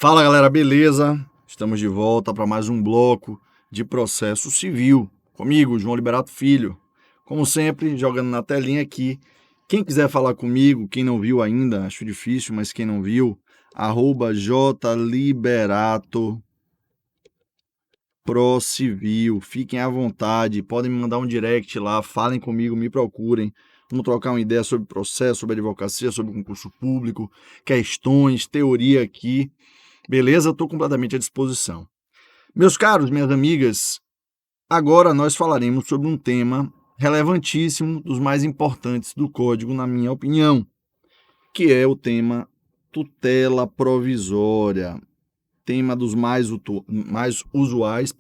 Fala galera, beleza? Estamos de volta para mais um bloco de processo civil. Comigo, João Liberato Filho. Como sempre, jogando na telinha aqui. Quem quiser falar comigo, quem não viu ainda, acho difícil, mas quem não viu, @jliberato ProCivil. Fiquem à vontade, podem me mandar um direct lá, falem comigo, me procurem. Vamos trocar uma ideia sobre processo, sobre advocacia, sobre concurso público, questões, teoria aqui. Beleza? Estou completamente à disposição. Meus caros, minhas amigas, agora nós falaremos sobre um tema relevantíssimo, dos mais importantes do Código, na minha opinião, que é o tema tutela provisória. Tema dos mais usuais,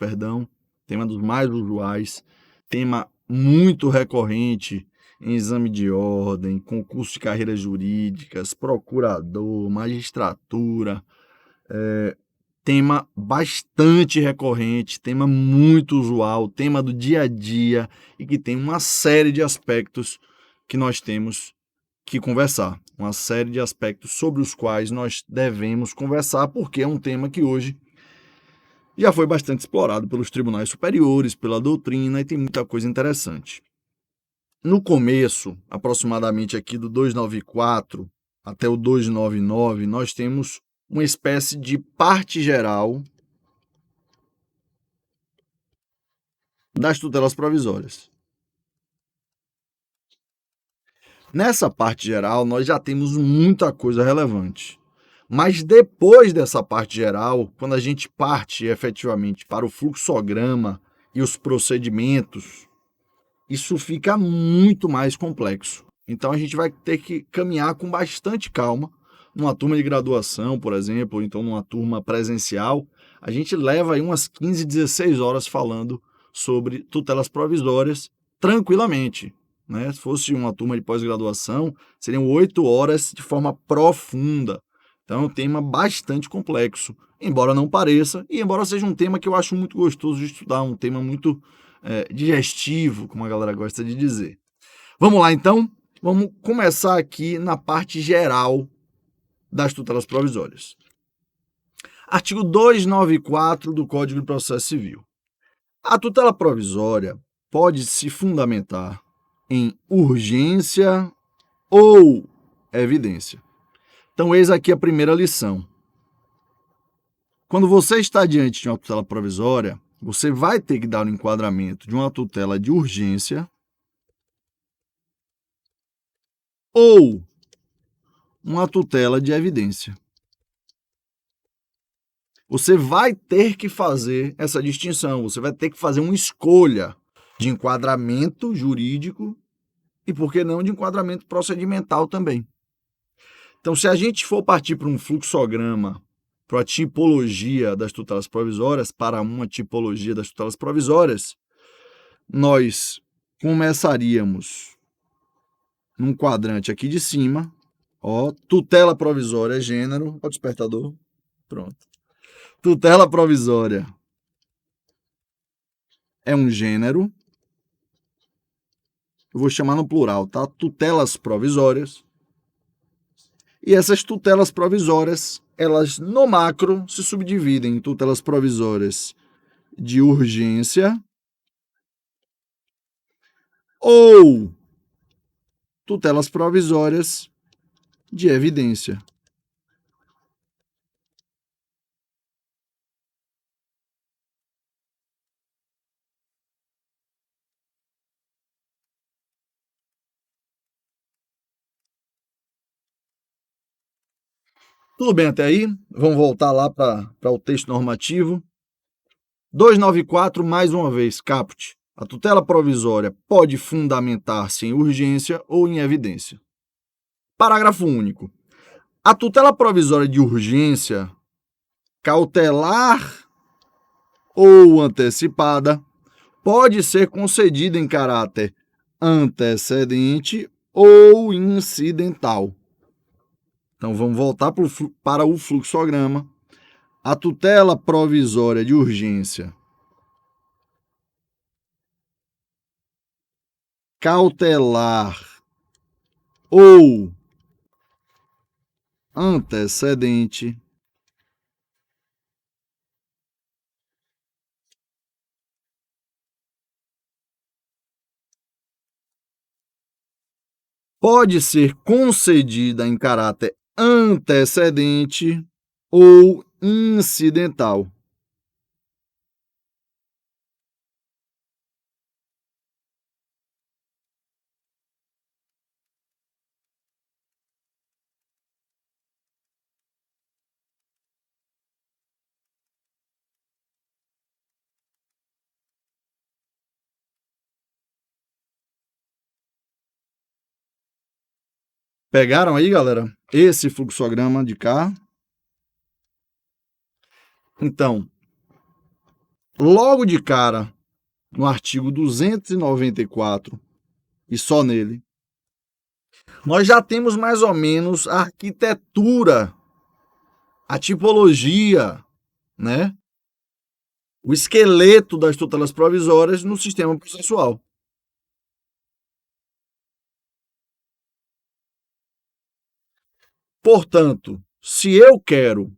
tema muito recorrente em exame de ordem, concurso de carreiras jurídicas, procurador, magistratura, tema bastante recorrente, tema muito usual, tema do dia a dia e que tem uma série de aspectos que nós temos que conversar, uma série de aspectos sobre os quais nós devemos conversar, porque é um tema que hoje já foi bastante explorado pelos tribunais superiores, pela doutrina e tem muita coisa interessante. No começo, aproximadamente aqui do 294 até o 299, nós temos uma espécie de parte geral das tutelas provisórias. Nessa parte geral, nós já temos muita coisa relevante. Mas depois dessa parte geral, quando a gente parte efetivamente para o fluxograma e os procedimentos, isso fica muito mais complexo. Então a gente vai ter que caminhar com bastante calma. Numa turma de graduação, por exemplo, ou então numa turma presencial, a gente leva aí umas 15, 16 horas falando sobre tutelas provisórias tranquilamente. Né? Se fosse uma turma de pós-graduação, seriam 8 horas de forma profunda. Então é um tema bastante complexo, embora não pareça, e embora seja um tema que eu acho muito gostoso de estudar, um tema muito digestivo, como a galera gosta de dizer. Vamos lá então? Vamos começar aqui na parte geral das tutelas provisórias. Artigo 294 do Código de Processo Civil. A tutela provisória pode se fundamentar em urgência ou evidência. Então, eis aqui a primeira lição. Quando você está diante de uma tutela provisória, você vai ter que dar um enquadramento de uma tutela de urgência ou uma tutela de evidência. Você vai ter que fazer essa distinção, você vai ter que fazer uma escolha de enquadramento jurídico e, por que não, de enquadramento procedimental também. Então, se a gente for partir para um fluxograma, para a tipologia das tutelas provisórias, nós começaríamos num quadrante aqui de cima, tutela provisória, gênero, o despertador, pronto. Tutela provisória é um gênero, eu vou chamar no plural, tá? Tutelas provisórias. E essas tutelas provisórias, elas no macro se subdividem em tutelas provisórias de urgência ou tutelas provisórias de evidência. Tudo bem até aí? Vamos voltar lá para o texto normativo. 294, mais uma vez, caput. A tutela provisória pode fundamentar-se em urgência ou em evidência. Parágrafo único. A tutela provisória de urgência, cautelar ou antecipada, pode ser concedida em caráter antecedente ou incidental. Então, vamos voltar para o fluxograma. A tutela provisória de urgência cautelar ou antecedente pode ser concedida em caráter antecedente ou incidental. Pegaram aí, galera? Esse fluxograma de cá. Então, logo de cara, no artigo 294, e só nele, nós já temos mais ou menos a arquitetura, a tipologia, né? O esqueleto das tutelas provisórias no sistema processual. Portanto, se eu quero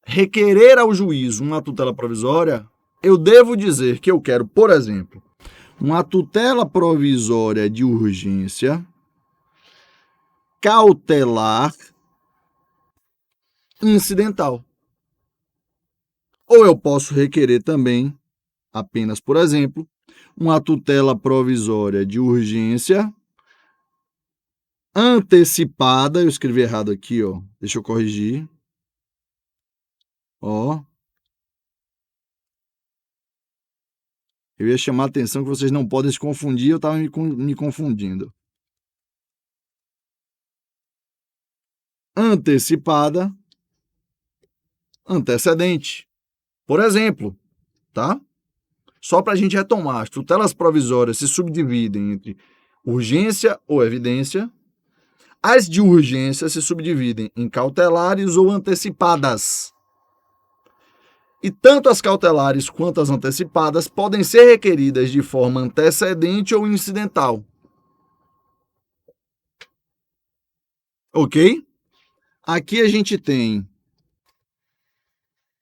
requerer ao juízo uma tutela provisória, eu devo dizer que eu quero, por exemplo, uma tutela provisória de urgência cautelar incidental. Ou eu posso requerer também, apenas por exemplo, uma tutela provisória de urgência antecipada, eu escrevi errado aqui, ó. Deixa eu corrigir. Ó. Eu ia chamar a atenção que vocês não podem se confundir, eu estava me confundindo. Antecipada, antecedente. Por exemplo, tá? Só para a gente retomar, as tutelas provisórias se subdividem entre urgência ou evidência. As de urgência se subdividem em cautelares ou antecipadas. E tanto as cautelares quanto as antecipadas podem ser requeridas de forma antecedente ou incidental. Ok? Aqui a gente tem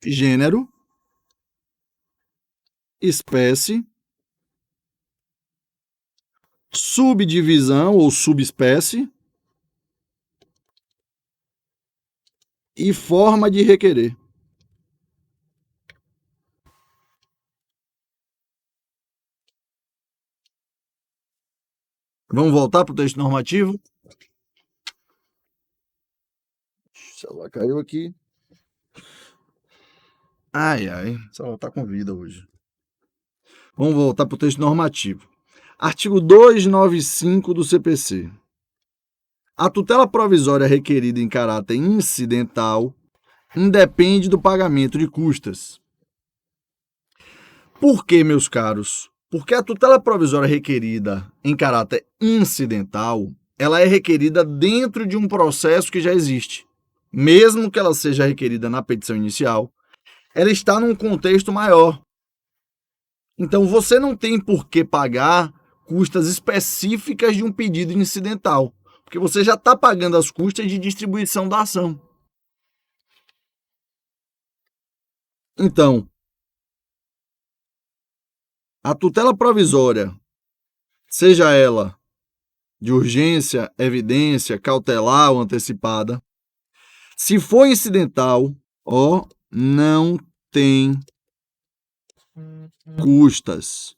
gênero, espécie, subdivisão ou subespécie e forma de requerer. Vamos voltar para o texto normativo? O celular caiu aqui. Ai, ai, o celular está com vida hoje. Vamos voltar para o texto normativo. Artigo 295 do CPC. A tutela provisória requerida em caráter incidental independe do pagamento de custas. Por quê, meus caros? Porque a tutela provisória requerida em caráter incidental, ela é requerida dentro de um processo que já existe. Mesmo que ela seja requerida na petição inicial, ela está num contexto maior. Então, você não tem por que pagar custas específicas de um pedido incidental, porque você já está pagando as custas de distribuição da ação. Então, a tutela provisória, seja ela de urgência, evidência, cautelar ou antecipada, se for incidental, ó, não tem custas.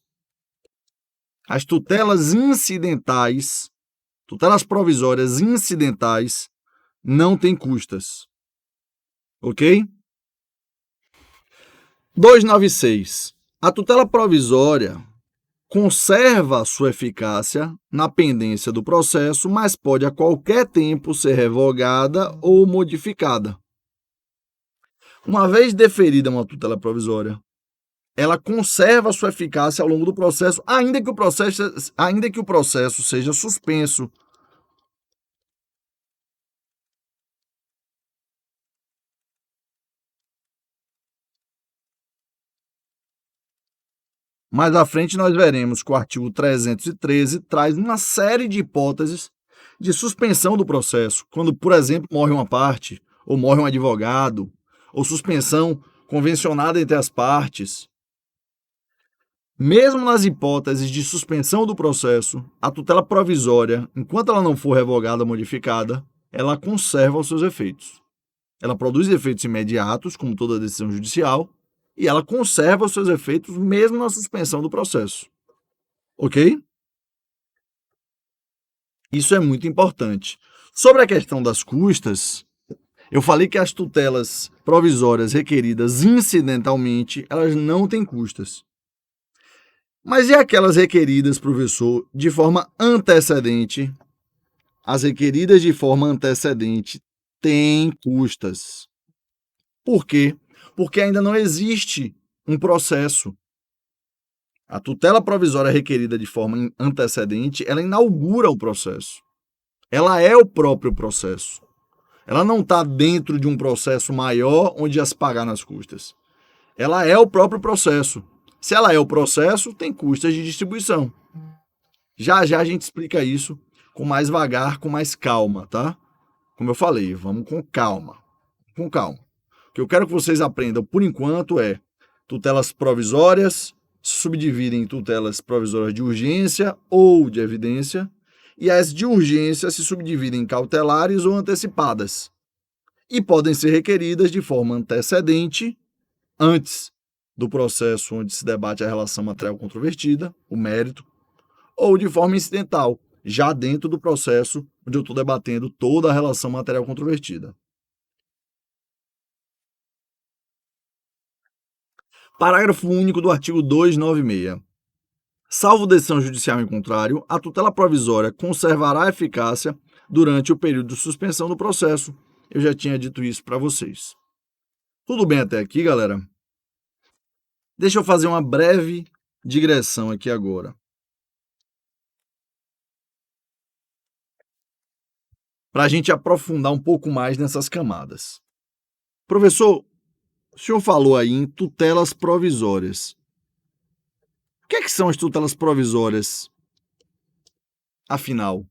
As tutelas incidentais, tutelas provisórias incidentais, não têm custas. Ok? 296. A tutela provisória conserva sua eficácia na pendência do processo, mas pode a qualquer tempo ser revogada ou modificada. Uma vez deferida uma tutela provisória, ela conserva sua eficácia ao longo do processo, ainda que o processo seja suspenso. Mais à frente nós veremos que o artigo 313 traz uma série de hipóteses de suspensão do processo, quando, por exemplo, morre uma parte, ou morre um advogado, ou suspensão convencionada entre as partes. Mesmo nas hipóteses de suspensão do processo, a tutela provisória, enquanto ela não for revogada ou modificada, ela conserva os seus efeitos. Ela produz efeitos imediatos, como toda decisão judicial, e ela conserva os seus efeitos mesmo na suspensão do processo. Ok? Isso é muito importante. Sobre a questão das custas, eu falei que as tutelas provisórias requeridas incidentalmente, elas não têm custas. Mas e aquelas requeridas, professor, de forma antecedente? As requeridas de forma antecedente têm custas. Por quê? Porque ainda não existe um processo. A tutela provisória requerida de forma antecedente, ela inaugura o processo. Ela é o próprio processo. Ela não está dentro de um processo maior onde ia se pagar nas custas. Ela é o próprio processo. Se ela é o processo, tem custas de distribuição. Já já a gente explica isso com mais vagar, com mais calma, tá? Como eu falei, vamos com calma. Com calma. O que eu quero que vocês aprendam por enquanto é tutelas provisórias, se subdividem em tutelas provisórias de urgência ou de evidência, e as de urgência se subdividem em cautelares ou antecipadas, e podem ser requeridas de forma antecedente, antes do processo onde se debate a relação material controvertida, o mérito, ou de forma incidental, já dentro do processo onde eu estou debatendo toda a relação material controvertida. Parágrafo único do artigo 296. Salvo decisão judicial em contrário, a tutela provisória conservará a eficácia durante o período de suspensão do processo. Eu já tinha dito isso para vocês. Tudo bem até aqui, galera? Deixa eu fazer uma breve digressão aqui agora. Para a gente aprofundar um pouco mais nessas camadas. Professor, o senhor falou aí em tutelas provisórias. O que são as tutelas provisórias? Afinal,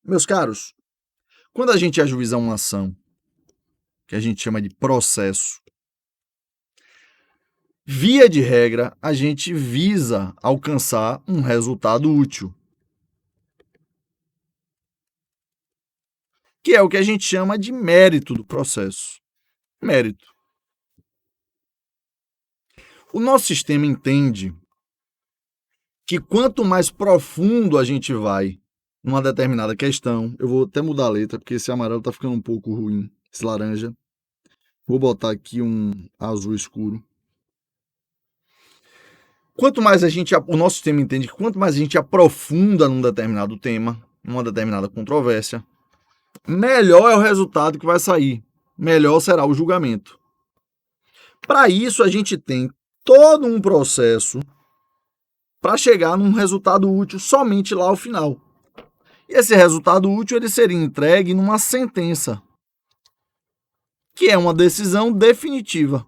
meus caros, quando a gente ajuiza uma ação, que a gente chama de processo, via de regra, a gente visa alcançar um resultado útil, que é o que a gente chama de mérito do processo. Mérito. O nosso sistema entende que quanto mais profundo a gente vai numa determinada questão, eu vou até mudar a letra, porque esse amarelo está ficando um pouco ruim, esse laranja. Vou botar aqui um azul escuro. Quanto mais o nosso sistema entende que quanto mais a gente aprofunda num determinado tema, numa determinada controvérsia, melhor é o resultado que vai sair, melhor será o julgamento. Para isso, a gente tem todo um processo para chegar num resultado útil somente lá ao final. E esse resultado útil ele seria entregue numa sentença, que é uma decisão definitiva.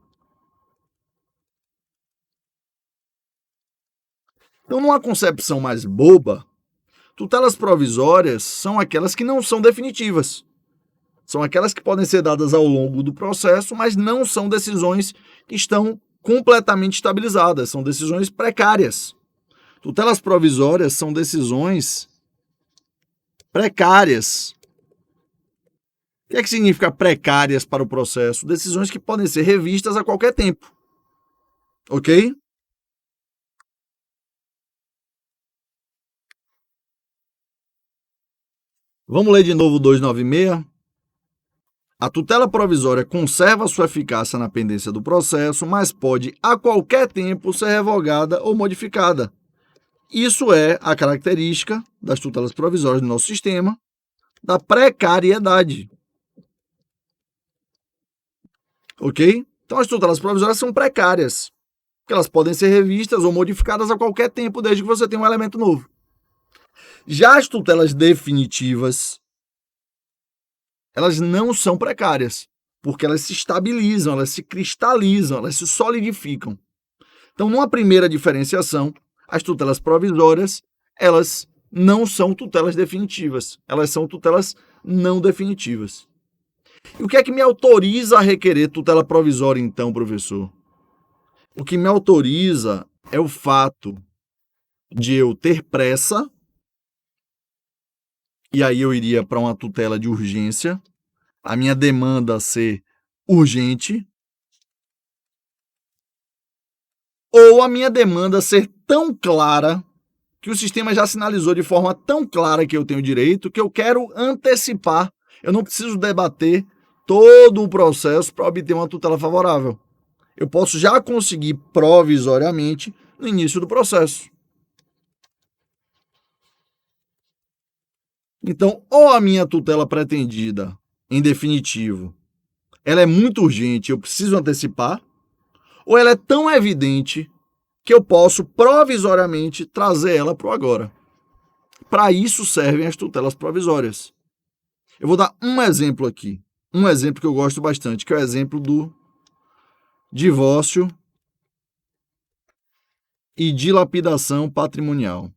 Então, numa concepção mais boba, tutelas provisórias são aquelas que não são definitivas. São aquelas que podem ser dadas ao longo do processo, mas não são decisões que estão completamente estabilizadas, são decisões precárias. Tutelas provisórias são decisões precárias. O que é que significa precárias para o processo? Decisões que podem ser revistas a qualquer tempo. Ok? Vamos ler de novo o 296? A tutela provisória conserva sua eficácia na pendência do processo, mas pode a qualquer tempo ser revogada ou modificada. Isso é a característica das tutelas provisórias do nosso sistema, da precariedade. Ok? Então as tutelas provisórias são precárias, porque elas podem ser revistas ou modificadas a qualquer tempo, desde que você tenha um elemento novo. Já as tutelas definitivas, elas não são precárias, porque elas se estabilizam, elas se cristalizam, elas se solidificam. Então, numa primeira diferenciação, as tutelas provisórias, elas não são tutelas definitivas, elas são tutelas não definitivas. E o que é que me autoriza a requerer tutela provisória, então, professor? O que me autoriza é o fato de eu ter pressa, e aí eu iria para uma tutela de urgência, a minha demanda ser urgente, ou a minha demanda ser tão clara que o sistema já sinalizou de forma tão clara que eu tenho direito que eu quero antecipar. Eu não preciso debater todo o processo para obter uma tutela favorável. Eu posso já conseguir provisoriamente no início do processo. Então, ou a minha tutela pretendida, em definitivo, ela é muito urgente, eu preciso antecipar, ou ela é tão evidente que eu posso provisoriamente trazer ela para o agora. Para isso servem as tutelas provisórias. Eu vou dar um exemplo aqui, um exemplo que eu gosto bastante, que é o exemplo do divórcio e dilapidação patrimonial.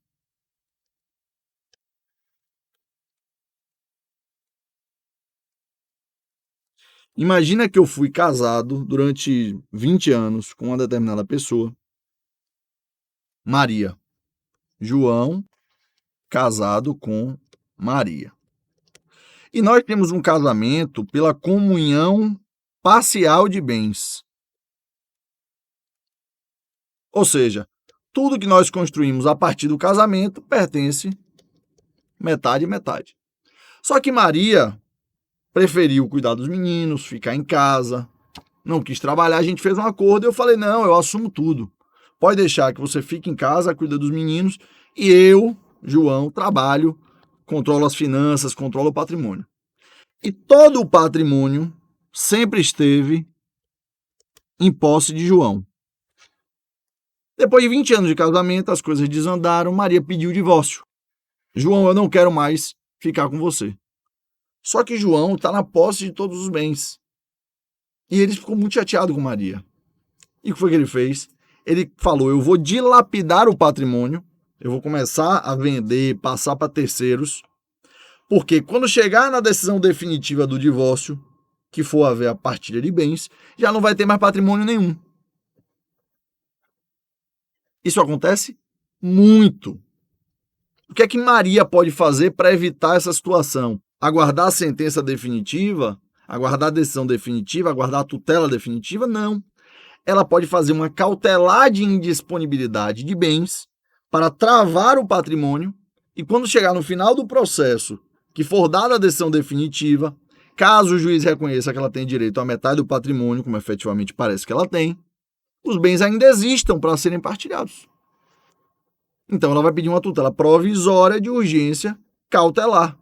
Imagina que eu fui casado durante 20 anos com uma determinada pessoa, Maria. João, casado com Maria. E nós temos um casamento pela comunhão parcial de bens. Ou seja, tudo que nós construímos a partir do casamento pertence metade e metade. Só que Maria preferiu cuidar dos meninos, ficar em casa, não quis trabalhar, a gente fez um acordo e eu falei: não, eu assumo tudo. Pode deixar que você fique em casa, cuida dos meninos, e eu, João, trabalho, controlo as finanças, controlo o patrimônio. E todo o patrimônio sempre esteve em posse de João. Depois de 20 anos de casamento, as coisas desandaram, Maria pediu o divórcio. João, eu não quero mais ficar com você. Só que João está na posse de todos os bens. E ele ficou muito chateado com Maria. E o que foi que ele fez? Ele falou: eu vou dilapidar o patrimônio, eu vou começar a vender, passar para terceiros, porque quando chegar na decisão definitiva do divórcio, que for haver a partilha de bens, já não vai ter mais patrimônio nenhum. Isso acontece muito. O que é que Maria pode fazer para evitar essa situação? Aguardar a sentença definitiva? Aguardar a decisão definitiva? Aguardar a tutela definitiva? Não. Ela pode fazer uma cautelar de indisponibilidade de bens para travar o patrimônio e, quando chegar no final do processo, que for dada a decisão definitiva, caso o juiz reconheça que ela tem direito à metade do patrimônio, como efetivamente parece que ela tem, os bens ainda existam para serem partilhados. Então ela vai pedir uma tutela provisória de urgência cautelar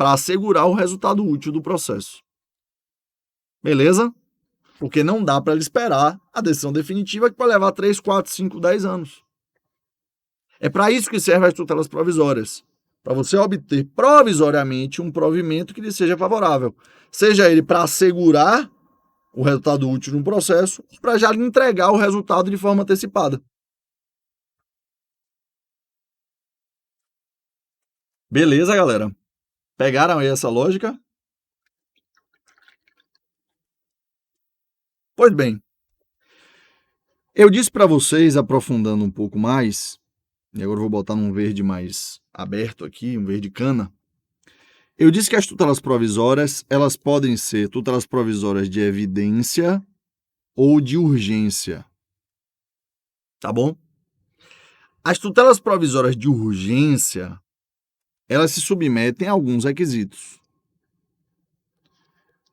para assegurar o resultado útil do processo. Beleza? Porque não dá para ele esperar a decisão definitiva, que pode levar 3, 4, 5, 10 anos. É para isso que servem as tutelas provisórias. Para você obter provisoriamente um provimento que lhe seja favorável. Seja ele para assegurar o resultado útil de um processo, ou para já lhe entregar o resultado de forma antecipada. Beleza, galera? Pegaram aí essa lógica? Pois bem, eu disse para vocês, aprofundando um pouco mais, e agora eu vou botar num verde mais aberto aqui, um verde cana. Eu disse que as tutelas provisórias, elas podem ser tutelas provisórias de evidência ou de urgência. Tá bom? As tutelas provisórias de urgência, elas se submetem a alguns requisitos.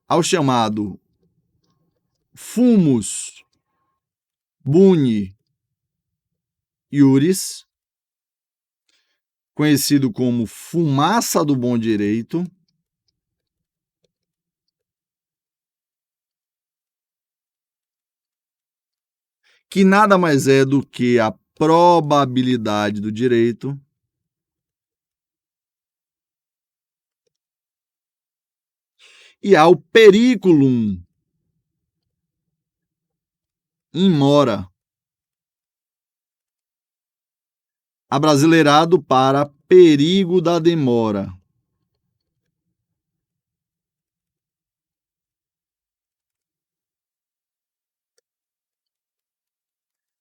Ao chamado fumus boni iuris, conhecido como fumaça do bom direito, que nada mais é do que a probabilidade do direito e ao periculum, in mora. Abrasileirado para perigo da demora.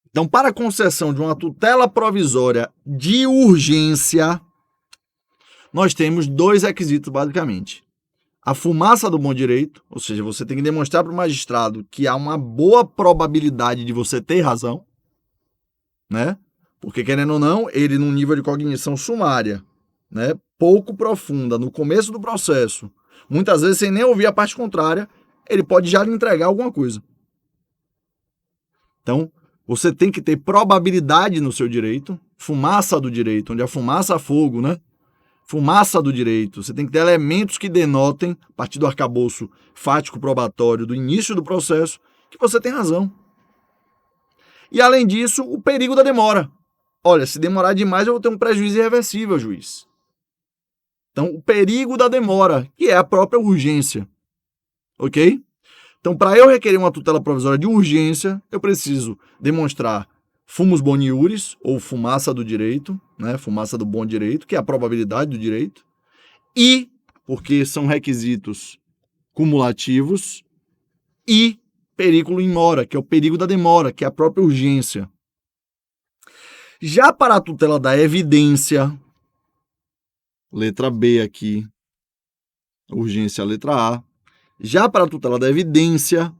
Então, para a concessão de uma tutela provisória de urgência, nós temos dois requisitos, basicamente. A fumaça do bom direito, ou seja, você tem que demonstrar para o magistrado que há uma boa probabilidade de você ter razão, né? Porque, querendo ou não, ele, num nível de cognição sumária, né, pouco profunda, no começo do processo, muitas vezes sem nem ouvir a parte contrária, ele pode já lhe entregar alguma coisa. Então, você tem que ter probabilidade no seu direito, fumaça do direito, onde a fumaça a fogo, né? Fumaça do direito. Você tem que ter elementos que denotem, a partir do arcabouço fático probatório do início do processo, que você tem razão. E, além disso, o perigo da demora. Olha, se demorar demais, eu vou ter um prejuízo irreversível, juiz. Então, o perigo da demora, que é a própria urgência. Ok? Então, para eu requerer uma tutela provisória de urgência, eu preciso demonstrar fumus boni iuris, ou fumaça do direito, né? Fumaça do bom direito, que é a probabilidade do direito, e, porque são requisitos cumulativos, e periculum in mora, que é o perigo da demora, que é a própria urgência. Já para a tutela da evidência, letra B aqui, urgência letra A. Já para a tutela da evidência,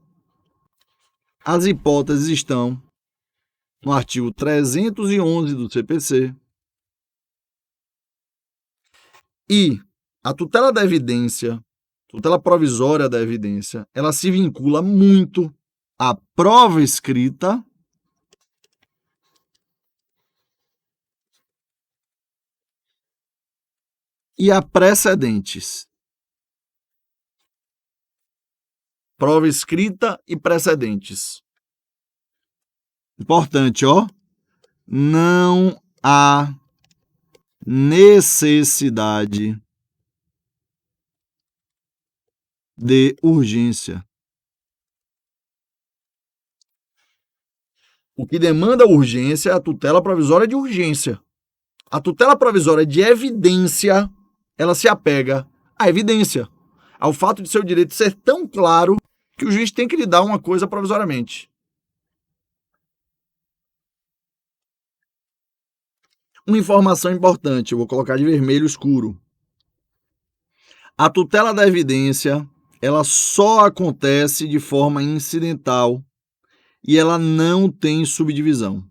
as hipóteses estão no artigo 311 do CPC. E a tutela da evidência, tutela provisória da evidência, ela se vincula muito à prova escrita e a precedentes. Prova escrita e precedentes. Importante, ó. Não há necessidade de urgência. O que demanda urgência é a tutela provisória de urgência. A tutela provisória de evidência, ela se apega à evidência, ao fato de seu direito ser tão claro que o juiz tem que lhe dar uma coisa provisoriamente. Uma informação importante, eu vou colocar de vermelho escuro. A tutela da evidência, ela só acontece de forma incidental e ela não tem subdivisão.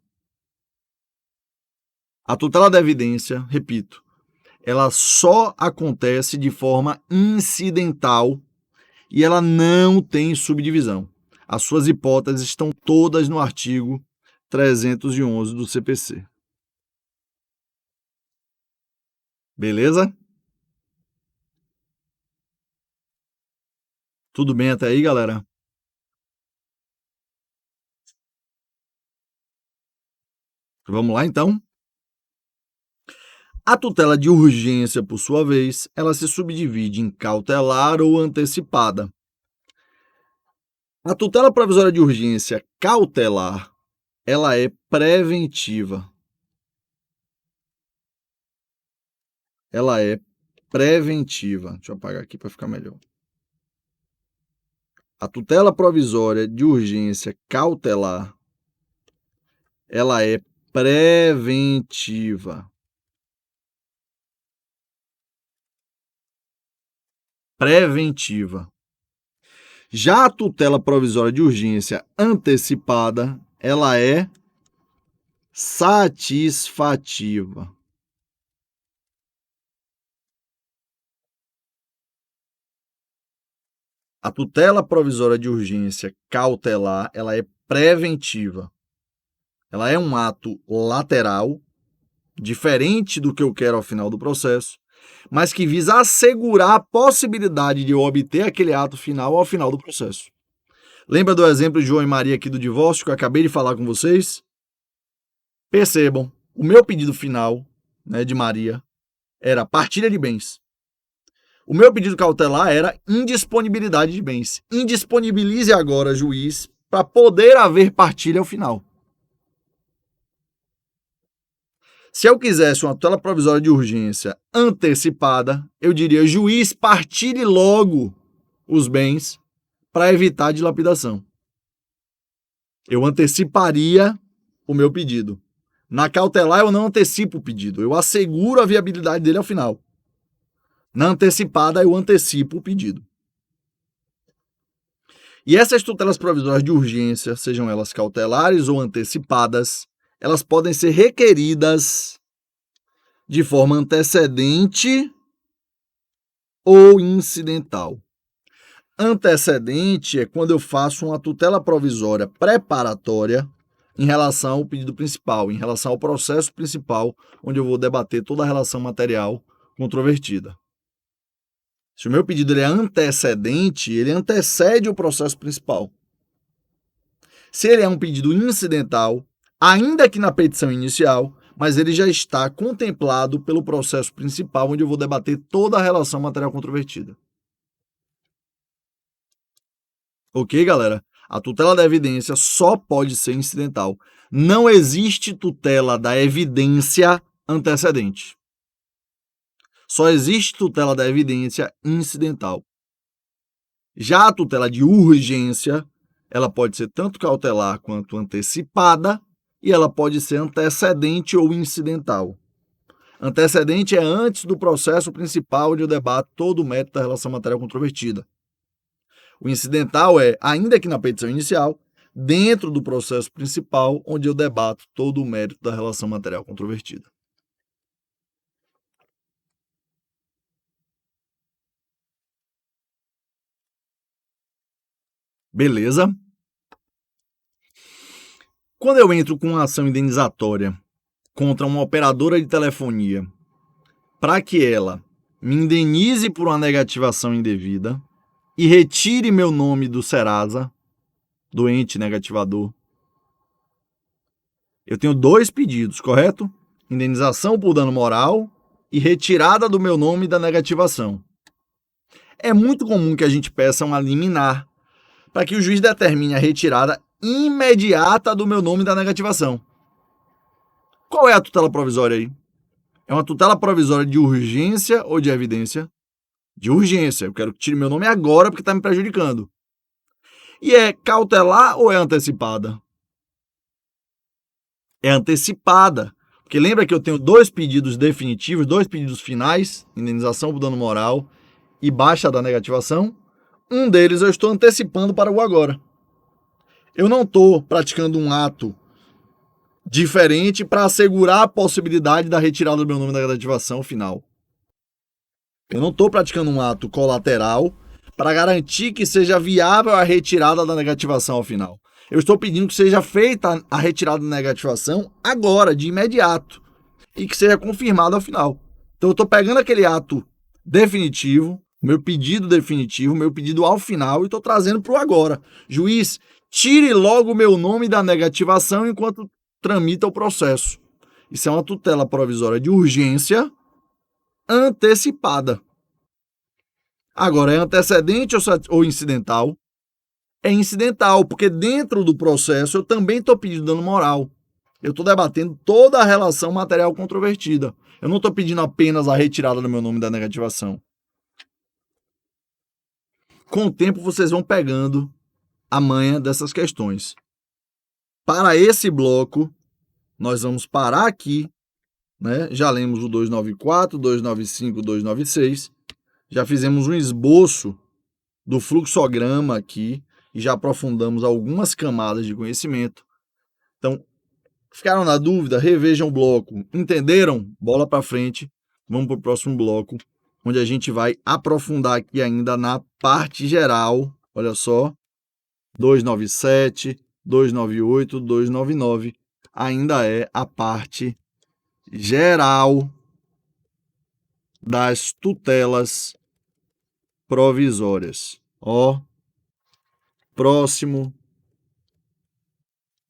A tutela da evidência, repito, ela só acontece de forma incidental e ela não tem subdivisão. As suas hipóteses estão todas no artigo 311 do CPC. Beleza? Tudo bem até aí, galera? Vamos lá, então? A tutela de urgência, por sua vez, ela se subdivide em cautelar ou antecipada. A tutela provisória de urgência cautelar, ela é preventiva. Ela é preventiva. Deixa eu apagar aqui para ficar melhor. A tutela provisória de urgência cautelar, ela é preventiva. Preventiva. Já a tutela provisória de urgência antecipada, ela é satisfativa. A tutela provisória de urgência cautelar, ela é preventiva. Ela é um ato lateral, diferente do que eu quero ao final do processo, mas que visa assegurar a possibilidade de eu obter aquele ato final ao final do processo. Lembra do exemplo de João e Maria aqui do divórcio que eu acabei de falar com vocês? Percebam, o meu pedido final, né, de Maria era partilha de bens. O meu pedido cautelar era indisponibilidade de bens. Indisponibilize agora, juiz, para poder haver partilha ao final. Se eu quisesse uma tutela provisória de urgência antecipada, eu diria: juiz, partilhe logo os bens para evitar a dilapidação. Eu anteciparia o meu pedido. Na cautelar, eu não antecipo o pedido, eu asseguro a viabilidade dele ao final. Na antecipada, eu antecipo o pedido. E essas tutelas provisórias de urgência, sejam elas cautelares ou antecipadas, elas podem ser requeridas de forma antecedente ou incidental. Antecedente é quando eu faço uma tutela provisória preparatória em relação ao pedido principal, em relação ao processo principal, onde eu vou debater toda a relação material controvertida. Se o meu pedido ele é antecedente, ele antecede o processo principal. Se ele é um pedido incidental, ainda que na petição inicial, mas ele já está contemplado pelo processo principal, onde eu vou debater toda a relação material controvertida. Ok, galera? A tutela da evidência só pode ser incidental. Não existe tutela da evidência antecedente. Só existe tutela da evidência incidental. Já a tutela de urgência, ela pode ser tanto cautelar quanto antecipada e ela pode ser antecedente ou incidental. Antecedente é antes do processo principal onde eu debato todo o mérito da relação material controvertida. O incidental é, ainda que na petição inicial, dentro do processo principal onde eu debato todo o mérito da relação material controvertida. Beleza? Quando eu entro com uma ação indenizatória contra uma operadora de telefonia para que ela me indenize por uma negativação indevida e retire meu nome do Serasa, do ente negativador, eu tenho dois pedidos, correto? Indenização por dano moral e retirada do meu nome da negativação. É muito comum que a gente peça uma liminar para que o juiz determine a retirada imediata do meu nome da negativação. Qual é a tutela provisória aí? É uma tutela provisória de urgência ou de evidência? De urgência. Eu quero que tire meu nome agora porque está me prejudicando. E é cautelar ou é antecipada? É antecipada. Porque lembra que eu tenho dois pedidos definitivos, dois pedidos finais, indenização por dano moral e baixa da negativação. Um deles eu estou antecipando para o agora. Eu não estou praticando um ato diferente para assegurar a possibilidade da retirada do meu nome da negativação final. Eu não estou praticando um ato colateral para garantir que seja viável a retirada da negativação ao final. Eu estou pedindo que seja feita a retirada da negativação agora, de imediato, e que seja confirmada ao final. Então eu estou pegando aquele ato definitivo, meu pedido definitivo, meu pedido ao final, e estou trazendo para o agora. Juiz, tire logo o meu nome da negativação enquanto tramita o processo. Isso é uma tutela provisória de urgência antecipada. Agora, é antecedente ou incidental? É incidental, porque dentro do processo eu também estou pedindo dano moral. Eu estou debatendo toda a relação material controvertida. Eu não estou pedindo apenas a retirada do meu nome da negativação. Com o tempo, vocês vão pegando a manha dessas questões. Para esse bloco, nós vamos parar aqui, né? Já lemos o 294, 295, 296. Já fizemos um esboço do fluxograma aqui e já aprofundamos algumas camadas de conhecimento. Então, ficaram na dúvida? Revejam o bloco. Entenderam? Bola para frente. Vamos para o próximo bloco, onde a gente vai aprofundar aqui ainda na parte geral. Olha só, 297, 298, 299 ainda é a parte geral das tutelas provisórias. Ó, próximo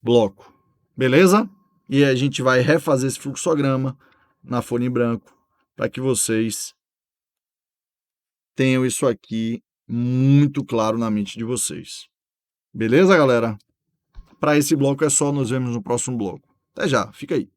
bloco. Beleza? E a gente vai refazer esse fluxograma na folha em branco para que vocês tenham isso aqui muito claro na mente de vocês. Beleza, galera? Para esse bloco é só, nos vemos no próximo bloco. Até já, fica aí.